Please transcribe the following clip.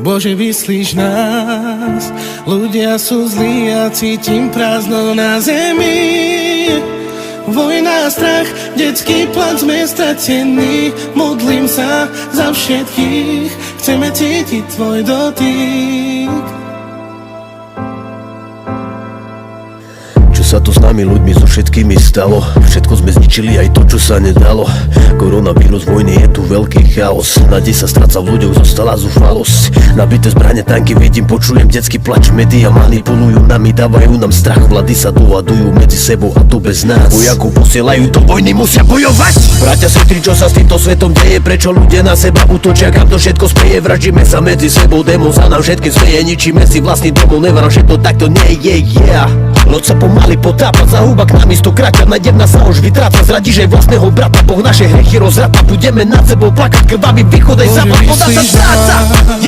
Bože, vyslíš nás. Ľudia sú zlí a cítim prázdno na zemi. Vojna, strach, detský plač, sme stratení. Modlím sa za všetkých, chceme cítiť tvoj dotyk. Čo sa tu s nami ľuďmi so všetkými stalo? Všetko sme zničili, aj to, čo sa nedalo. Koronavírus, vojny, je tu veľký chaos. Nádej sa stráca, v ľuďoch zostala zúfalosť. Nabité zbrane, tanky vidím, počujem detský plač. Média manipulujú nami, dávajú nám strach. Vlády sa dohadujú medzi sebou a to bez nás. Vojakov posielajú do vojny, musia bojovať. Bratia, sestry, čo sa s týmto svetom deje? Prečo ľudia na seba útočia, kam to všetko speje? Vraždíme sa medzi sebou, démon sa nám všetkým smeje. Ničíme si vlastný domov, neverám, že to takto nie je, yeah. Loď sa pomaly potápa, za húba k nami 100 kráča. Najdevna sa už vytráca, zradíš aj vlastného brata. Boh naše hriechy rozrata, budeme nad sebou plakať, krvavý východ aj západ, voda sa stráca.